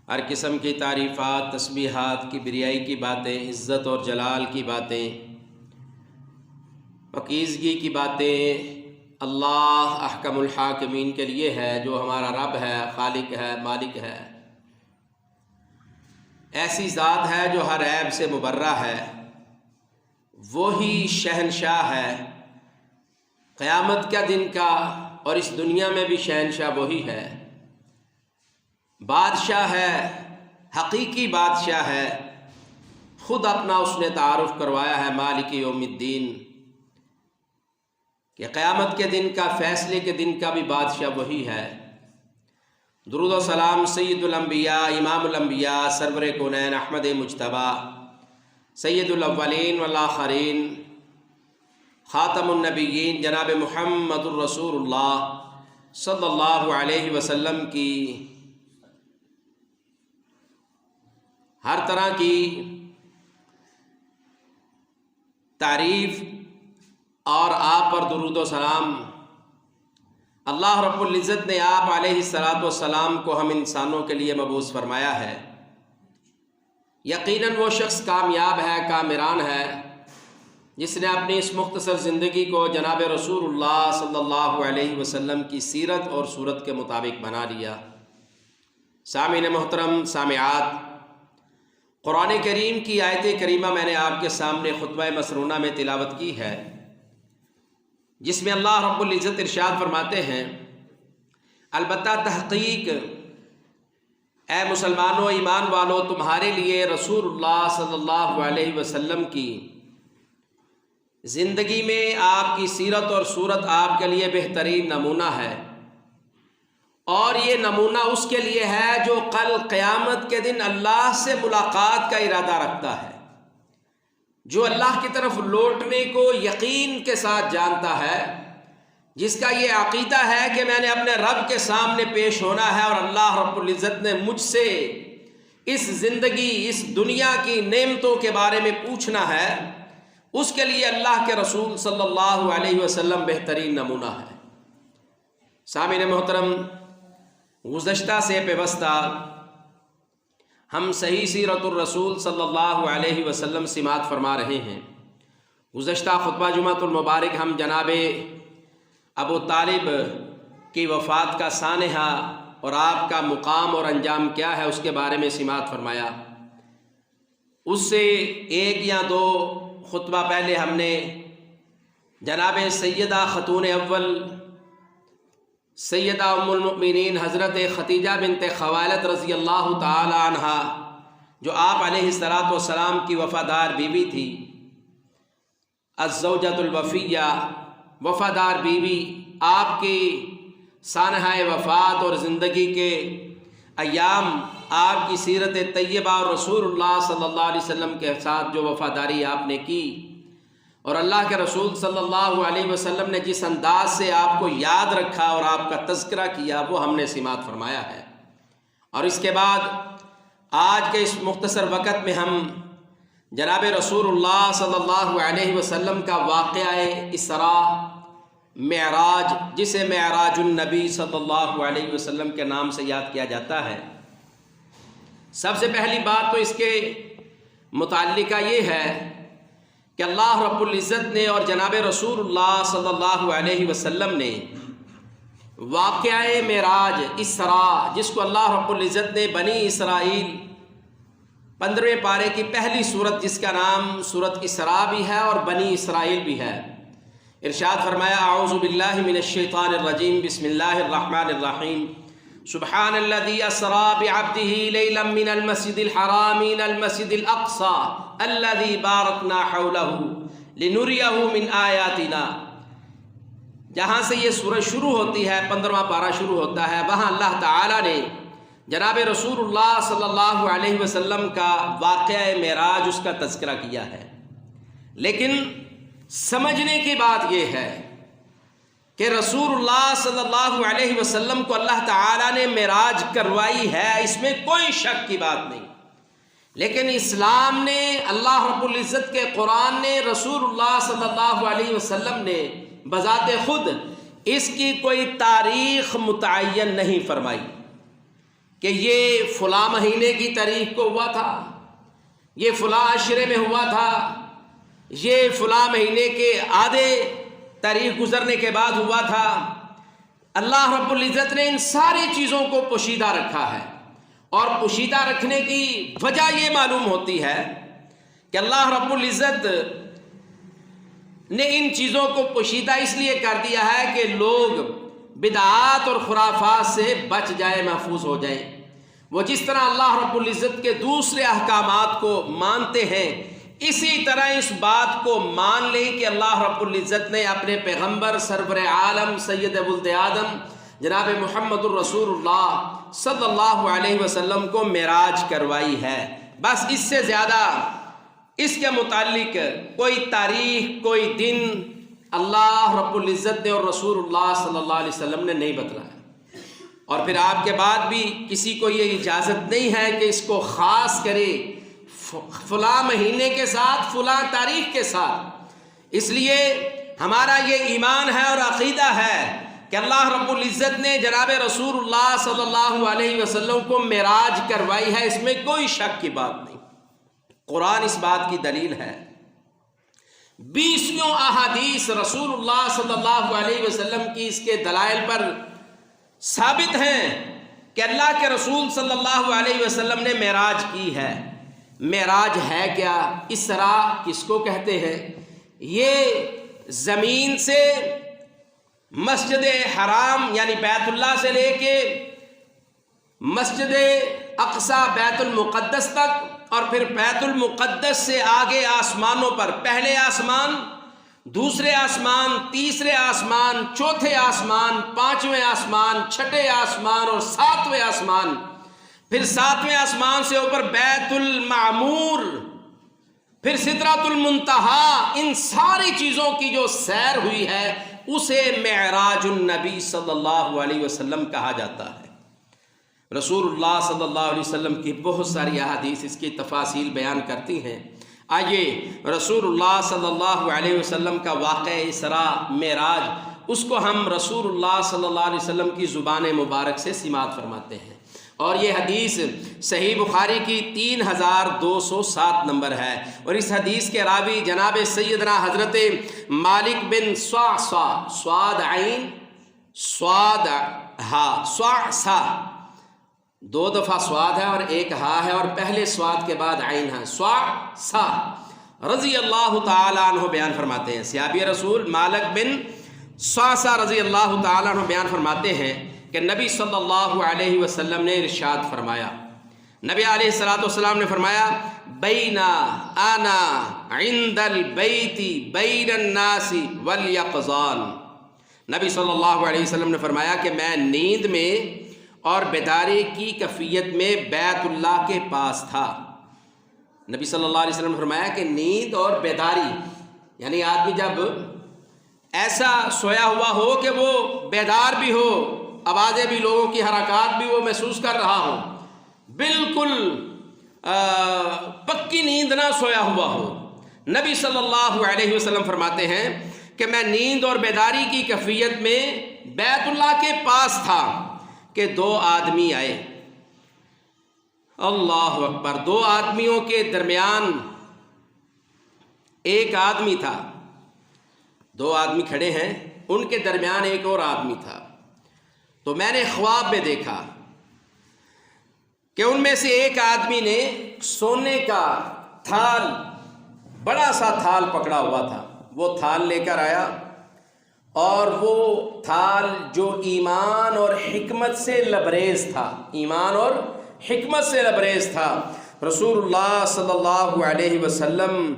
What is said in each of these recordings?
ہر قسم کی تعریفات، تسبیحات، کبریائی کی باتیں، عزت اور جلال کی باتیں، پاکیزگی کی باتیں اللہ احکم الحاکمین کے لیے ہے، جو ہمارا رب ہے، خالق ہے، مالک ہے، ایسی ذات ہے جو ہر عیب سے مبرہ ہے، وہی شہنشاہ ہے قیامت کا دن کا، اور اس دنیا میں بھی شہنشاہ وہی ہے، بادشاہ ہے، حقیقی بادشاہ ہے، خود اپنا اس نے تعارف کروایا ہے مالک یوم الدین، کہ قیامت کے دن کا، فیصلے کے دن کا بھی بادشاہ وہی ہے۔ درود و سلام سید الانبیاء، امام الانبیاء، سرور کونین احمد مجتبیٰ، سید الاولین والآخرین، خاتم النبیین، جناب محمد الرسول اللہ صلی اللہ علیہ وسلم کی ہر طرح کی تعریف اور آپ پر درود و سلام۔ اللہ رب العزت نے آپ علیہ الصلاۃ والسلام کو ہم انسانوں کے لیے مبعوث فرمایا ہے۔ یقیناً وہ شخص کامیاب ہے، کامران ہے، جس نے اپنی اس مختصر زندگی کو جناب رسول اللہ صلی اللہ علیہ وسلم کی سیرت اور صورت کے مطابق بنا لیا۔ سامعین محترم، سامعات، قرآن کریم کی آیت کریمہ میں نے آپ کے سامنے خطبہ مسنونہ میں تلاوت کی ہے، جس میں اللہ رب العزت ارشاد فرماتے ہیں، البتہ تحقیق اے مسلمانوں، ایمان والو، تمہارے لیے رسول اللہ صلی اللہ علیہ وسلم کی زندگی میں آپ کی سیرت اور صورت آپ کے لیے بہترین نمونہ ہے، اور یہ نمونہ اس کے لیے ہے جو کل قیامت کے دن اللہ سے ملاقات کا ارادہ رکھتا ہے، جو اللہ کی طرف لوٹنے کو یقین کے ساتھ جانتا ہے، جس کا یہ عقیدہ ہے کہ میں نے اپنے رب کے سامنے پیش ہونا ہے، اور اللہ رب العزت نے مجھ سے اس زندگی، اس دنیا کی نعمتوں کے بارے میں پوچھنا ہے، اس کے لیے اللہ کے رسول صلی اللہ علیہ وسلم بہترین نمونہ ہے۔ سامعین محترم، گزشتہ سے پیوستہ ہم صحیح سیرت الرسول صلی اللہ علیہ وسلم سماعت فرما رہے ہیں۔ گزشتہ خطبہ جمعۃ المبارک ہم جناب ابو طالب کی وفات کا سانحہ اور آپ کا مقام اور انجام کیا ہے اس کے بارے میں سماعت فرمایا۔ اس سے ایک یا دو خطبہ پہلے ہم نے جناب سیدہ خاتون اول، سیدہ ام المؤمنین حضرت خدیجہ بنت خویلد رضی اللہ تعالی عنہا، جو آپ علیہ الصلاۃ والسلام کی وفادار بیوی تھی، الزوجۃ الوفیہ، وفادار بیوی، آپ کی سانحہ وفات اور زندگی کے ایام، آپ کی سیرت طیبہ اور رسول اللہ صلی اللہ علیہ وسلم کے ساتھ جو وفاداری آپ نے کی، اور اللہ کے رسول صلی اللہ علیہ وسلم نے جس انداز سے آپ کو یاد رکھا اور آپ کا تذکرہ کیا، وہ ہم نے سماعت فرمایا ہے۔ اور اس کے بعد آج کے اس مختصر وقت میں ہم جناب رسول اللہ صلی اللہ علیہ وسلم کا واقعہ اسراء معراج، جسے معراج النبی صلی اللہ علیہ وسلم کے نام سے یاد کیا جاتا ہے، سب سے پہلی بات تو اس کے متعلقہ یہ ہے کہ اللہ رب العزت نے اور جناب رسول اللہ صلی اللہ علیہ وسلم نے واقعہ معراج، اسراء، جس کو اللہ رب العزت نے بنی اسرائیل 15ویں پارے کی پہلی سورت، جس کا نام سورت اسراء بھی ہے اور بنی اسرائیل بھی ہے، ارشاد فرمایا، اعوذ باللہ من الشیطان الرجیم، بسم اللہ الرحمن الرحیم، سبحان الذي اسرى بعبده ليلا من المسجد الحرام الى المسجد الاقصى الذي باركنا حوله لنريه من آیاتنا۔ جہاں سے یہ سورہ شروع ہوتی ہے، 15واں پارہ شروع ہوتا ہے، وہاں اللہ تعالی نے جناب رسول اللہ صلی اللہ علیہ وسلم کا واقعہ معراج، اس کا تذکرہ کیا ہے۔ لیکن سمجھنے کی بات یہ ہے کہ رسول اللہ صلی اللہ علیہ وسلم کو اللہ تعالیٰ نے معراج کروائی ہے، اس میں کوئی شک کی بات نہیں، لیکن اسلام نے، اللہ رب العزت کے قرآن نے، رسول اللہ صلی اللہ علیہ وسلم نے بذات خود اس کی کوئی تاریخ متعین نہیں فرمائی۔ کہ یہ فلاں مہینے کی تاریخ کو ہوا تھا، یہ فلاں عشرے میں ہوا تھا، یہ فلاں مہینے کے آدھے تاریخ گزرنے کے بعد ہوا تھا۔ اللہ رب العزت نے ان ساری چیزوں کو پوشیدہ رکھا ہے، اور پوشیدہ رکھنے کی وجہ یہ معلوم ہوتی ہے کہ اللہ رب العزت نے ان چیزوں کو پوشیدہ اس لیے کر دیا ہے کہ لوگ بدعات اور خرافات سے بچ جائیں، محفوظ ہو جائیں۔ وہ جس طرح اللہ رب العزت کے دوسرے احکامات کو مانتے ہیں، اسی طرح اس بات کو مان لیں کہ اللہ رب العزت نے اپنے پیغمبر سرور عالم سید ولد آدم جناب محمد الرسول اللہ صلی اللہ علیہ وسلم کو معراج کروائی ہے۔ بس اس سے زیادہ اس کے متعلق کوئی تاریخ، کوئی دن اللہ رب العزت نے اور رسول اللہ صلی اللہ علیہ وسلم نے نہیں بتلایا۔ اور پھر آپ کے بعد بھی کسی کو یہ اجازت نہیں ہے کہ اس کو خاص کرے فلاں مہینے کے ساتھ، فلاں تاریخ کے ساتھ۔ اس لیے ہمارا یہ ایمان ہے اور عقیدہ ہے کہ اللہ رب العزت نے جناب رسول اللہ صلی اللہ علیہ وسلم کو معراج کروائی ہے، اس میں کوئی شک کی بات نہیں۔ قرآن اس بات کی دلیل ہے، 20 احادیث رسول اللہ صلی اللہ علیہ وسلم کی اس کے دلائل پر ثابت ہیں کہ اللہ کے رسول صلی اللہ علیہ وسلم نے معراج کی ہے۔ معراج ہے کیا؟ اسرا کس کو کہتے ہیں؟ یہ زمین سے مسجد حرام یعنی بیت اللہ سے لے کے مسجد اقصی بیت المقدس تک، اور پھر بیت المقدس سے آگے آسمانوں پر، پہلے آسمان، دوسرے آسمان، تیسرے آسمان، چوتھے آسمان، پانچویں آسمان، چھٹے آسمان اور ساتویں آسمان، پھر ساتویں آسمان سے اوپر بیت المعمور، پھر سدرۃ المنتہا، ان ساری چیزوں کی جو سیر ہوئی ہے اسے معراج النبی صلی اللہ علیہ وسلم کہا جاتا ہے۔ رسول اللہ صلی اللہ علیہ وسلم کی بہت ساری احادیث اس کی تفاصیل بیان کرتی ہیں۔ آئیے رسول اللہ صلی اللہ علیہ وسلم کا واقعہ اسراء معراج، اس کو ہم رسول اللہ صلی اللہ علیہ وسلم کی زبان مبارک سے سماعت فرماتے ہیں۔ اور یہ حدیث صحیح بخاری کی 3207 نمبر ہے، اور اس حدیث کے راوی جناب سیدنا حضرت مالک بن صعصع، صاد عین صاد ہا، صعصع، 2 دفعہ صاد ہے اور 1 ہا ہے، اور پہلے صاد کے بعد عین ہے، صعصع رضی اللہ تعالی عنہ بیان فرماتے ہیں۔ صحابی رسول مالک بن صعصع رضی اللہ تعالی عنہ بیان فرماتے ہیں کہ نبی صلی اللہ علیہ وسلم نے ارشاد فرمایا، نبی علیہ السلام نے فرمایا، بینا انا عند البیت بین الناس والیقظان۔ نبی صلی اللہ علیہ وسلم نے فرمایا کہ میں نیند میں اور بیداری کی کیفیت میں بیت اللہ کے پاس تھا۔ نبی صلی اللہ علیہ وسلم نے فرمایا کہ نیند اور بیداری یعنی آدمی جب ایسا سویا ہوا ہو کہ وہ بیدار بھی ہو، آوازیں بھی، لوگوں کی حرکات بھی وہ محسوس کر رہا ہو، بالکل پکی نیند نہ سویا ہوا ہو۔ نبی صلی اللہ علیہ وسلم فرماتے ہیں کہ میں نیند اور بیداری کی کیفیت میں بیت اللہ کے پاس تھا کہ 2 آدمی آئے۔ اللہ اکبر! 2 آدمیوں کے درمیان ایک آدمی تھا، 2 آدمی کھڑے ہیں، ان کے درمیان ایک اور آدمی تھا۔ تو میں نے خواب میں دیکھا کہ ان میں سے ایک آدمی نے سونے کا تھال، بڑا سا تھال پکڑا ہوا تھا، وہ تھال لے کر آیا، اور وہ تھال جو ایمان اور حکمت سے لبریز تھا، ایمان اور حکمت سے لبریز تھا۔ رسول اللہ صلی اللہ علیہ وسلم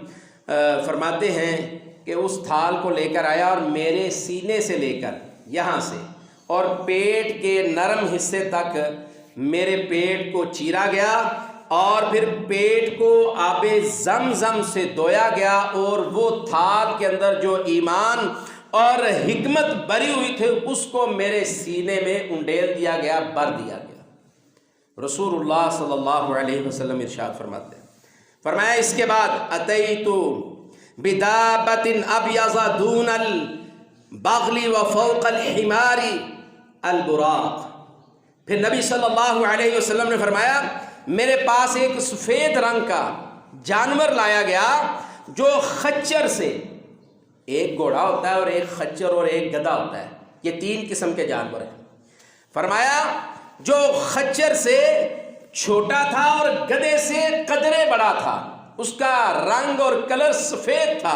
فرماتے ہیں کہ اس تھال کو لے کر آیا اور میرے سینے سے لے کر یہاں سے اور پیٹ کے نرم حصے تک میرے پیٹ کو چیرا گیا، اور پھر پیٹ کو آب زمزم سے دھویا گیا، اور وہ تھال کے اندر جو ایمان اور حکمت بری ہوئی تھی اس کو میرے سینے میں انڈیل دیا گیا، بر دیا گیا۔ رسول اللہ صلی اللہ علیہ وسلم ارشاد فرماتے ہیں، فرمایا اس کے بعد اتیتو بدابۃ ابیض دون البغل وفوق الحمار البراق، پھر نبی صلی اللہ علیہ وسلم نے فرمایا میرے پاس ایک سفید رنگ کا جانور لایا گیا جو خچر سے، ایک گھوڑا ہوتا ہے اور ایک خچر اور ایک گدھا ہوتا ہے، یہ 3 قسم کے جانور ہیں۔ فرمایا جو خچر سے چھوٹا تھا اور گدھے سے قدرے بڑا تھا، اس کا رنگ اور کلر سفید تھا۔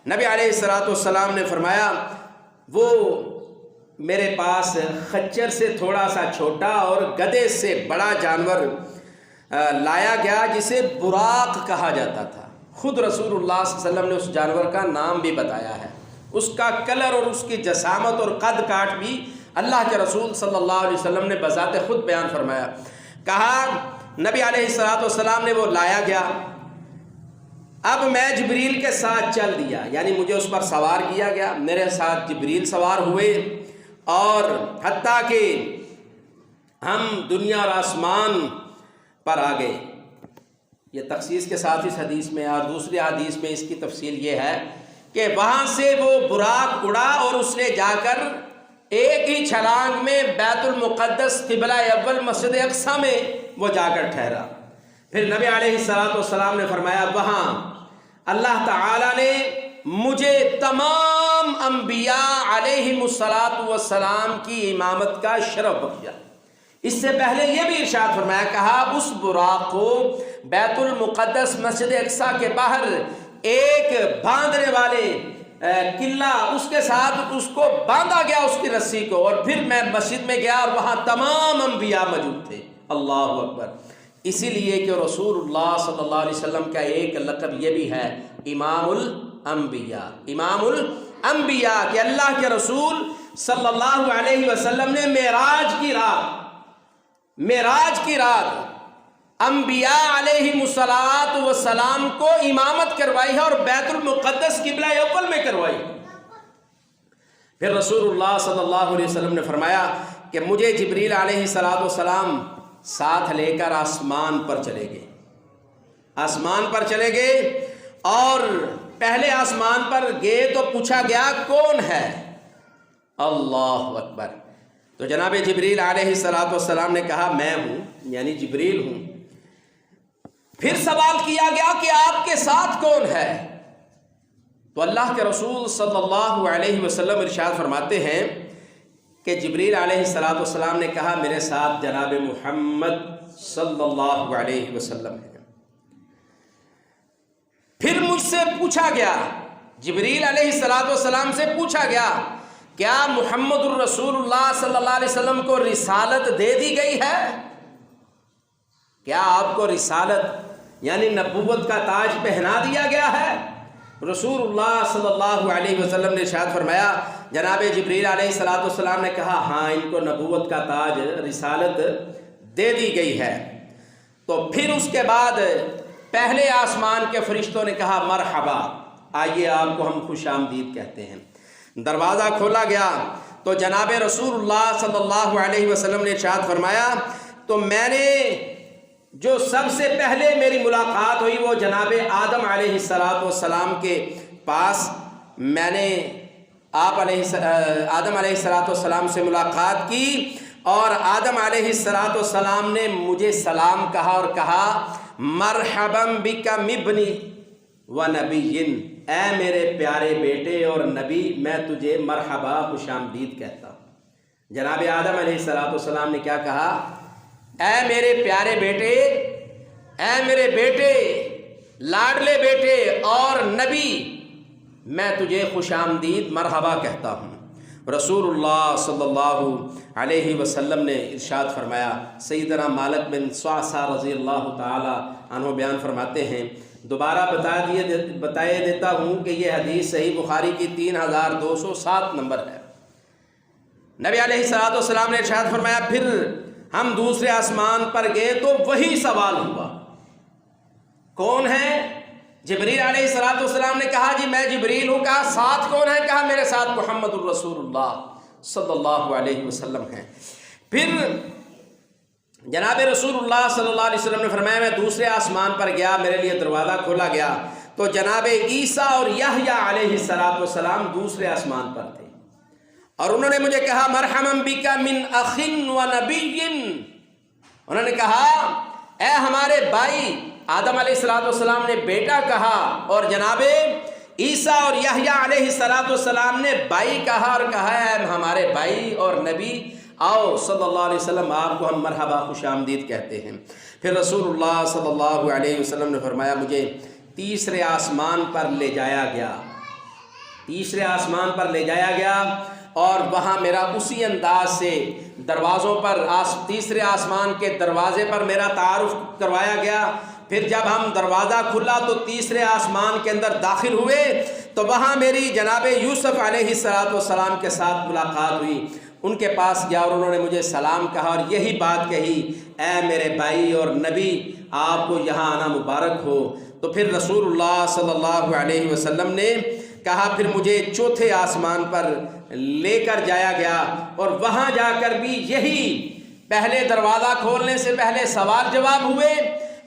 نبی علیہ السلام نے فرمایا وہ میرے پاس خچر سے تھوڑا سا چھوٹا اور گدھے سے بڑا جانور لایا گیا جسے براق کہا جاتا تھا۔ خود رسول اللہ صلی اللہ علیہ وسلم نے اس جانور کا نام بھی بتایا ہے، اس کا کلر اور اس کی جسامت اور قد کاٹ بھی اللہ کے رسول صلی اللہ علیہ وسلم نے بذات خود بیان فرمایا۔ کہا نبی علیہ السلام نے وہ لایا گیا، اب میں جبریل کے ساتھ چل دیا، یعنی مجھے اس پر سوار کیا گیا، میرے ساتھ جبریل سوار ہوئے، اور حتیٰ کہ ہم دنیا اور آسمان پر آ گئے۔ یہ تخصیص کے ساتھ اس حدیث میں، اور دوسری حدیث میں اس کی تفصیل یہ ہے کہ وہاں سے وہ براق اڑا اور اس نے جا کر ایک ہی چھلانگ میں بیت المقدس قبلہ اول مسجد اقصی میں وہ جا کر ٹھہرا۔ پھر نبی علیہ السلام نے فرمایا وہاں اللہ تعالیٰ نے مجھے تمام انبیاء علیہم السلام کی امامت کا شرف بخشا۔ اس سے پہلے یہ بھی ارشاد فرمایا، کہا اس براق کو بیت المقدس مسجد اقصی کے باہر ایک باندھنے والے قلعہ اس کے ساتھ اس کو باندھا گیا اس کی رسی کو، اور پھر میں مسجد میں گیا اور وہاں تمام انبیاء موجود تھے۔ اللہ اکبر۔ اسی لیے کہ رسول اللہ صلی اللہ علیہ وسلم کا ایک لقب یہ بھی ہے امام الانبیاء، امام الانبیاء، کہ اللہ کے رسول صلی اللہ علیہ وسلم نے معراج کی رات انبیاء علیہم السلام کو امامت کروائی ہے اور بیت المقدس قبلہ اول میں کروائی۔ پھر رسول اللہ صلی اللہ علیہ وسلم نے فرمایا کہ مجھے جبریل علیہ السلام ساتھ لے کر آسمان پر چلے گئے، آسمان پر چلے گئے، اور پہلے آسمان پر گئے تو پوچھا گیا کون ہے؟ اللہ اکبر۔ تو جناب جبریل علیہ السلام نے کہا میں ہوں، یعنی جبریل ہوں۔ پھر سوال کیا گیا کہ آپ کے ساتھ کون ہے؟ تو اللہ کے رسول صلی اللہ علیہ وسلم ارشاد فرماتے ہیں کہ جبریل علیہ السلام نے کہا میرے ساتھ جناب محمد صلی اللہ علیہ وسلم ہے۔ پھر مجھ سے پوچھا گیا، جبریل علیہ السلام سے پوچھا گیا کیا محمد الرسول اللہ صلی اللہ علیہ وسلم کو رسالت دے دی گئی ہے؟ کیا آپ کو رسالت یعنی نبوت کا تاج پہنا دیا گیا ہے؟ رسول اللہ صلی اللہ علیہ وسلم نے ارشاد فرمایا، جناب جبریل علیہ السلام نے کہا ہاں ان کو نبوت کا تاج رسالت دے دی گئی ہے۔ تو پھر اس کے بعد پہلے آسمان کے فرشتوں نے کہا مرحبا، آئیے آپ کو ہم خوش آمدید کہتے ہیں۔ دروازہ کھولا گیا تو جناب رسول اللہ صلی اللہ علیہ وسلم نے ارشاد فرمایا تو میں نے جو سب سے پہلے میری ملاقات ہوئی وہ جناب آدم علیہ السلام کے پاس، میں نے آدم علیہ السلام سے ملاقات کی، اور آدم علیہ السلام نے مجھے سلام کہا اور کہا مرحبا بک مبنی و نبی، اے میرے پیارے بیٹے اور نبی، میں تجھے مرحبا خوش آمدید کہتا ہوں۔ جناب آدم علیہ السلام نے کیا کہا؟ اے میرے پیارے بیٹے، اے میرے بیٹے، لاڈلے بیٹے اور نبی، میں تجھے خوش آمدید مرحبا کہتا ہوں۔ رسول اللہ صلی اللہ علیہ وسلم نے ارشاد فرمایا، سیدنا مالک بن صعصع رضی اللہ تعالی عنہ بیان فرماتے ہیں، دوبارہ بتائے دیتا ہوں کہ یہ حدیث صحیح بخاری کی 3207 نمبر ہے۔ نبی علیہ السلام نے ارشاد فرمایا پھر ہم دوسرے آسمان پر گئے تو وہی سوال ہوا، کون ہے؟ جبریل علیہ السلام نے کہا جی میں جبریل ہوں۔ کہا ساتھ کون ہے؟ کہا میرے ساتھ محمد الرسول اللہ صلی اللہ علیہ وسلم ہیں۔ پھر جناب رسول اللہ صلی اللہ علیہ وسلم نے فرمایا میں دوسرے آسمان پر گیا، میرے لیے دروازہ کھولا گیا تو جناب عیسیٰ اور یحییٰ علیہ السلام دوسرے آسمان پر تھے، اور انہوں نے مجھے کہا مرحماً بک من اخ و نبی، انہوں نے کہا اے ہمارے بھائی، آدم علیہ السلام نے بیٹا کہا اور جناب عیسیٰ اور یحییٰ علیہ السلام نے بھائی کہا، اور کہا ہے ہمارے بھائی اور نبی، آؤ صلی اللہ علیہ وسلم آپ کو ہم مرحبا خوش آمدید کہتے ہیں۔ پھر رسول اللہ صلی اللہ علیہ وسلم نے فرمایا مجھے تیسرے آسمان پر لے جایا گیا، تیسرے آسمان پر لے جایا گیا، اور وہاں میرا اسی انداز سے دروازوں پر تیسرے آسمان کے دروازے پر میرا تعارف کروایا گیا۔ پھر جب ہم دروازہ کھلا تو تیسرے آسمان کے اندر داخل ہوئے تو وہاں میری جناب یوسف علیہ السلام کے ساتھ ملاقات ہوئی۔ ان کے پاس گیا اور انہوں نے مجھے سلام کہا اور یہی بات کہی، اے میرے بھائی اور نبی، آپ کو یہاں آنا مبارک ہو۔ تو پھر رسول اللہ صلی اللہ علیہ وسلم نے کہا، پھر مجھے چوتھے آسمان پر لے کر جایا گیا، اور وہاں جا کر بھی یہی پہلے دروازہ کھولنے سے پہلے سوال جواب ہوئے۔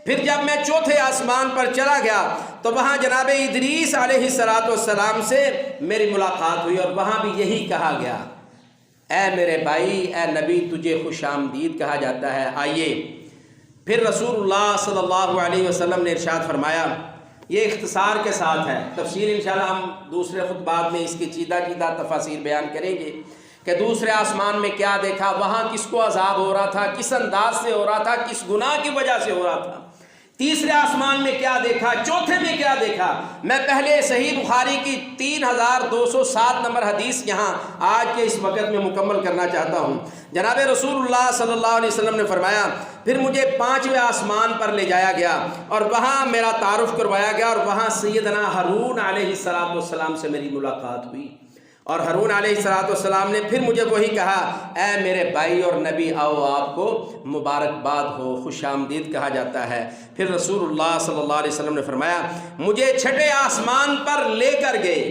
پھر جب میں چوتھے آسمان پر چلا گیا تو وہاں جناب ادریس علیہ السلام سے میری ملاقات ہوئی، اور وہاں بھی یہی کہا گیا، اے میرے بھائی، اے نبی، تجھے خوش آمدید کہا جاتا ہے، آئیے۔ پھر رسول اللہ صلی اللہ علیہ وسلم نے ارشاد فرمایا، یہ اختصار کے ساتھ ہے، تفصیل انشاءاللہ ہم دوسرے خطبات میں اس کی چیدہ تفاصیل بیان کریں گے کہ دوسرے آسمان میں کیا دیکھا، وہاں کس کو عذاب ہو رہا تھا، کس انداز سے ہو رہا تھا، کس گناہ کی وجہ سے ہو رہا تھا، تیسرے آسمان میں کیا دیکھا، چوتھے میں کیا دیکھا۔ میں پہلے صحیح بخاری کی 3207 نمبر حدیث یہاں آج کے اس وقت میں مکمل کرنا چاہتا ہوں۔ جناب رسول اللہ صلی اللہ علیہ وسلم نے فرمایا، پھر مجھے 5ویں آسمان پر لے جایا گیا اور وہاں میرا تعارف کروایا گیا، اور وہاں سیدنا ہارون علیہ السلام سے میری ملاقات ہوئی، اور ہارون علیہ السلام نے پھر مجھے وہی کہا، اے میرے بھائی اور نبی، آؤ آپ کو مبارکباد ہو، خوش آمدید کہا جاتا ہے۔ پھر رسول اللہ صلی اللہ علیہ وسلم نے فرمایا مجھے چھٹے آسمان پر لے کر گئے،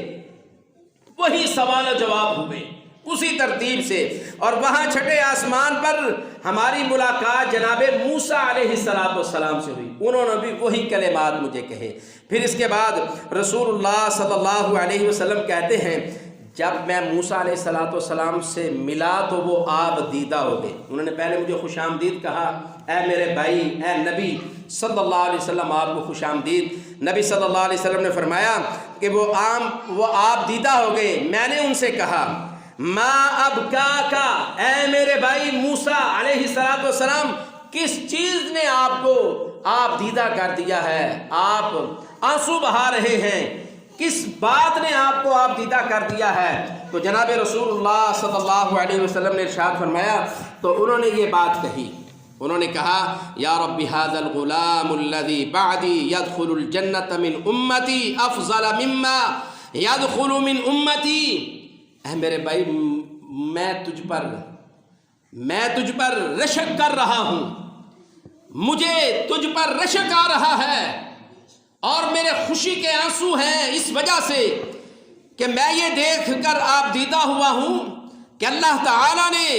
وہی سوال و جواب ہوئے اسی ترتیب سے، اور وہاں چھٹے آسمان پر ہماری ملاقات جناب موسیٰ علیہ السلام سے ہوئی، انہوں نے بھی وہی کلمات مجھے کہے۔ پھر اس کے بعد رسول اللہ صلی اللہ علیہ وسلم کہتے ہیں، جب میں موسیٰ علیہ السلام سے ملا تو وہ آپ دیدہ ہو گئے۔ انہوں نے پہلے مجھے خوش آمدید کہا، اے میرے بھائی، اے نبی صلی اللہ علیہ وسلم، آپ کو خوش آمدید۔ نبی صلی اللہ علیہ وسلم نے فرمایا کہ وہ آپ دیدہ ہو گئے۔ میں نے ان سے کہا، ما ابکاکا، اے میرے بھائی موسیٰ علیہ السلام، کس چیز نے آپ کو آپ دیدہ کر دیا ہے، آپ آنسو بہا رہے ہیں، کس بات نے آپ کو آپ دیدہ کر دیا ہے؟ تو جناب رسول اللہ صلی اللہ علیہ وسلم نے ارشاد فرمایا، تو انہوں نے یہ بات کہی، انہوں نے کہا، یا رب ھذا الغلام الذي بعدی يدخل الجنة من امتی افضل مما يدخل من امتی۔ اے میرے بھائی، میں تجھ پر رشک کر رہا ہوں، مجھے تجھ پر رشک آ رہا ہے، اور میرے خوشی کے آنسو ہیں اس وجہ سے کہ میں یہ دیکھ کر آپ دیدہ ہوا ہوں کہ اللہ تعالیٰ نے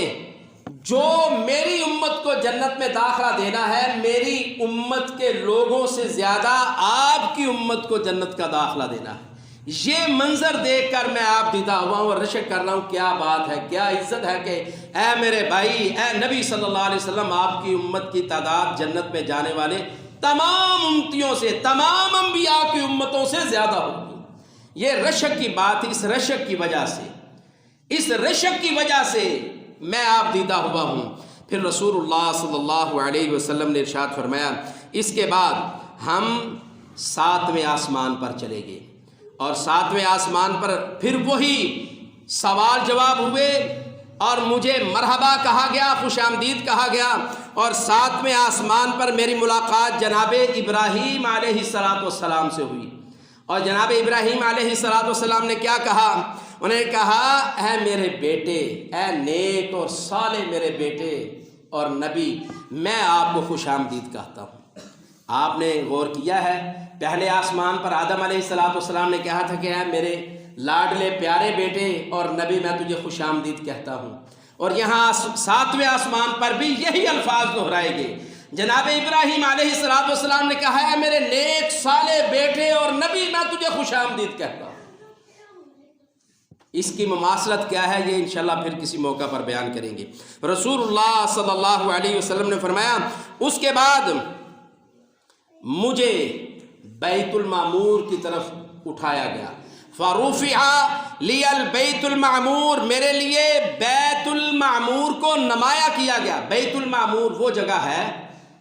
جو میری امت کو جنت میں داخلہ دینا ہے، میری امت کے لوگوں سے زیادہ آپ کی امت کو جنت کا داخلہ دینا ہے۔ یہ منظر دیکھ کر میں آپ دیدہ ہوا ہوں اور رشک کر رہا ہوں، کیا بات ہے، کیا عزت ہے کہ اے میرے بھائی، اے نبی صلی اللہ علیہ وسلم، آپ کی امت کی تعداد جنت میں جانے والے تمام امتیوں سے، تمام انبیاء کی امتوں سے زیادہ ہوگی۔ یہ رشک کی بات، اس رشک کی وجہ سے میں آپ دیدہ ہوا ہوں۔ پھر رسول اللہ صلی اللہ علیہ وسلم نے ارشاد فرمایا، اس کے بعد ہم 7ویں آسمان پر چلے گئے، اور 7ویں آسمان پر پھر وہی سوال جواب ہوئے، اور مجھے مرحبا کہا گیا، خوش آمدید کہا گیا، اور 7ویں آسمان پر میری ملاقات جناب ابراہیم علیہ السلام سے ہوئی، اور جناب ابراہیم علیہ السلام نے کیا کہا؟ انہوں نے کہا، اے میرے بیٹے، اے نیک اور صالح میرے بیٹے اور نبی، میں آپ کو خوش آمدید کہتا ہوں۔ آپ نے غور کیا ہے، پہلے آسمان پر آدم علیہ السلام نے کہا تھا کہ اے میرے لاڈلے پیارے بیٹے اور نبی، میں تجھے خوش آمدید کہتا ہوں، اور یہاں 7ویں آسمان پر بھی یہی الفاظ دہرائے گئے۔ جناب ابراہیم علیہ السلام نے کہا، اے میرے نیک صالح بیٹے اور نبی، میں تجھے خوش آمدید کہتا ہوں۔ اس کی مماثلت کیا ہے یہ انشاءاللہ پھر کسی موقع پر بیان کریں گے۔ رسول اللہ صلی اللہ علیہ وسلم نے فرمایا اس کے بعد مجھے بیت المعمور کی طرف اٹھایا گیا، فَرُفِعَ لِيَ الْبَيْتُ الْمَعْمُورُ، میرے لیے بیت المعمور کو نمایاں کیا گیا۔ بیت المعمور وہ جگہ ہے،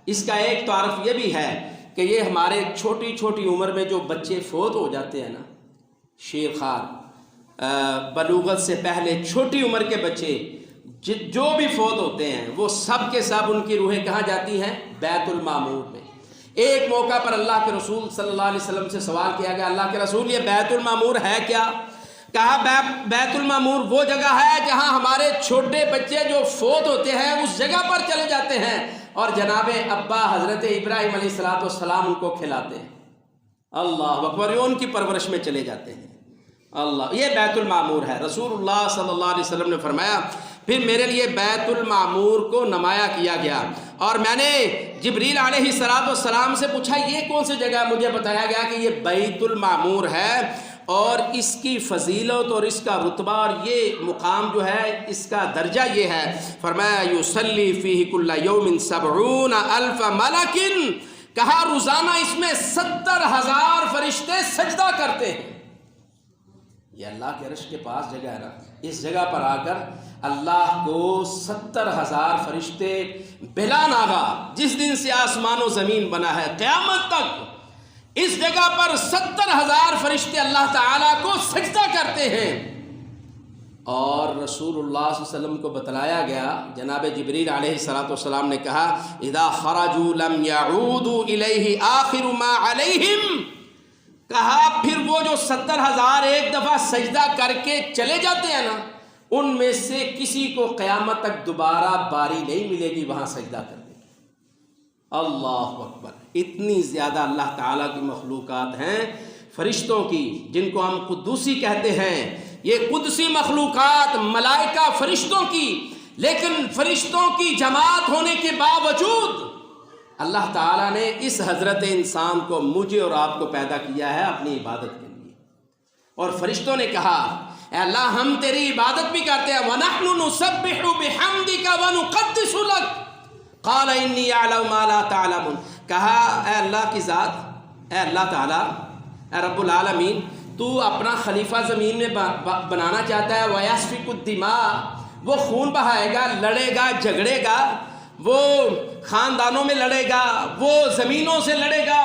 اس کا ایک تعارف یہ بھی ہے کہ یہ ہمارے چھوٹی چھوٹی عمر میں جو بچے فوت ہو جاتے ہیں نا، شیخار بلوغت سے پہلے چھوٹی عمر کے بچے جو بھی فوت ہوتے ہیں وہ سب کے سب ان کی روحیں کہاں جاتی ہیں؟ بیت المعمور میں۔ ایک موقع پر اللہ کے رسول صلی اللہ علیہ وسلم سے سوال کیا گیا، اللہ کے رسول یہ بیت المعمور ہے کیا؟ کہا بیت المعمور وہ جگہ ہے جہاں ہمارے چھوٹے بچے جو فوت ہوتے ہیں اس جگہ پر چلے جاتے ہیں اور جناب ابا حضرت ابراہیم علیہ السلام ان کو کھلاتے ہیں۔ اللہ اکبر، ان کی پرورش میں چلے جاتے ہیں۔ اللہ، یہ بیت المعمور ہے۔ رسول اللہ صلی اللہ علیہ وسلم نے فرمایا پھر میرے لیے بیت المعمور کو نمایاں کیا گیا اور میں نے جبریل علیہ السلام سے پوچھا یہ کون سی جگہ؟ مجھے بتایا گیا کہ یہ بیت المعمور ہے اور اس کی فضیلت اور اس کا رتبہ اور یہ مقام جو ہے اس کا درجہ یہ ہے۔ فرمایا یصلی فیہ کل یوم 70,000 ملک، کہا روزانہ اس میں 70,000 فرشتے سجدہ کرتے ہیں۔ یہ اللہ کے عرش کے پاس جگہ ہے نا، اس جگہ پر آ کر اللہ کو 70,000 فرشتے بلا ناغا، جس دن سے آسمان و زمین بنا ہے قیامت تک اس جگہ پر 70,000 فرشتے اللہ تعالیٰ کو سجدہ کرتے ہیں۔ اور رسول اللہ صلی اللہ علیہ وسلم کو بتلایا گیا، جناب جبریل علیہ السلام نے کہا اذا خرجوا لم يعودوا الیہ آخر ما علیہم، کہا پھر وہ جو 70,000 ایک دفعہ سجدہ کر کے چلے جاتے ہیں نا، ان میں سے کسی کو قیامت تک دوبارہ باری نہیں ملے گی وہاں سجدہ کرنے کی۔ اللہ اکبر، اتنی زیادہ اللہ تعالیٰ کی مخلوقات ہیں فرشتوں کی، جن کو ہم قدوسی کہتے ہیں، یہ قدسی مخلوقات ملائکہ فرشتوں کی، لیکن فرشتوں کی جماعت ہونے کے باوجود اللہ تعالیٰ نے اس حضرت انسان کو، مجھے اور آپ کو پیدا کیا ہے اپنی عبادت کے لیے۔ اور فرشتوں نے کہا اے اللہ ہم تیری عبادت بھی کرتے ہیں، وَنَحْنُ نُسَبِّحُ بِحَمْدِكَ وَنُقَدِّسُ لَكَ قَالَ إِنِّي أَعْلَمُ مَا لَا تَعْلَمُونَ، کہا اے اللہ کی ذات، اے اللہ تعالیٰ، اے رب العالمین، تو اپنا خلیفہ زمین میں بنانا چاہتا ہے، وَيَسْفِكُ الدِّمَاءَ، وہ خون بہائے گا، لڑے گا، جھگڑے گا، وہ خاندانوں میں لڑے گا، وہ زمینوں سے لڑے گا،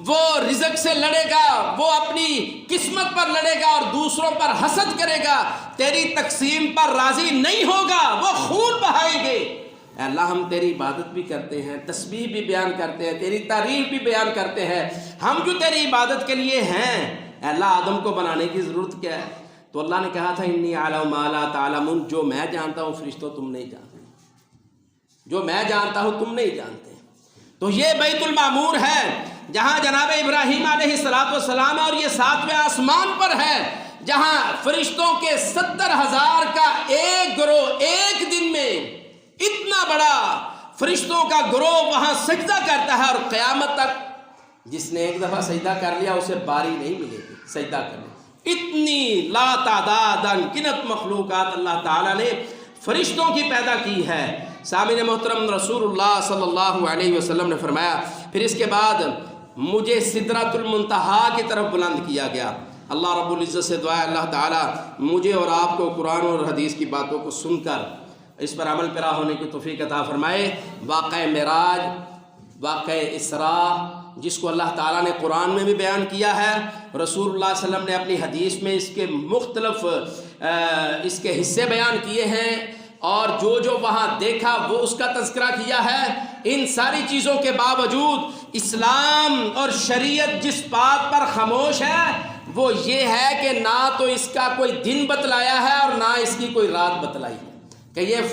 وہ رزق سے لڑے گا، وہ اپنی قسمت پر لڑے گا اور دوسروں پر حسد کرے گا، تیری تقسیم پر راضی نہیں ہوگا، وہ خون بہائیں گے۔ اے اللہ ہم تیری عبادت بھی کرتے ہیں، تسبیح بھی بیان کرتے ہیں، تیری تعریف بھی بیان کرتے ہیں، ہم جو تیری عبادت کے لیے ہیں، اے اللہ آدم کو بنانے کی ضرورت کیا ہے؟ تو اللہ نے کہا تھا انی اعلم ما لا تعلمون، جو میں جانتا ہوں فرشتوں تم نہیں جانتے، جو میں جانتا ہوں تم نہیں جانتے۔ تو یہ بیت المعمور ہے جہاں جناب ابراہیم علیہ السلام ہے، اور یہ 7ویں آسمان پر ہے جہاں فرشتوں کے 70,000 کا ایک گروہ ایک دن میں، اتنا بڑا فرشتوں کا گروہ وہاں سجدہ کرتا ہے، اور قیامت تک جس نے ایک دفعہ سجدہ کر لیا اسے باری نہیں ملے گی سجدہ کرنے۔ اتنی لا تعداد انگنت مخلوقات اللہ تعالیٰ نے فرشتوں کی پیدا کی ہے۔ سامعین محترم، رسول اللہ صلی اللہ علیہ وسلم نے فرمایا پھر اس کے بعد مجھے سدرۃ المنتہا کی طرف بلند کیا گیا۔ اللہ رب العزت سے دعا ہے اللہ تعالیٰ مجھے اور آپ کو قرآن اور حدیث کی باتوں کو سن کر اس پر عمل پیرا ہونے کی توفیق عطا فرمائے۔ واقعہ معراج، واقعہ اسراء، جس کو اللہ تعالیٰ نے قرآن میں بھی بیان کیا ہے، رسول اللہ صلی اللہ علیہ وسلم نے اپنی حدیث میں اس کے مختلف اس کے حصے بیان کیے ہیں، اور جو جو وہاں دیکھا وہ اس کا تذکرہ کیا ہے۔ ان ساری چیزوں کے باوجود اسلام اور شریعت جس بات پر خاموش ہے وہ یہ ہے کہ نہ تو اس کا کوئی دن بتلایا ہے اور نہ اس کی کوئی رات بتلائی ہے کہ یہ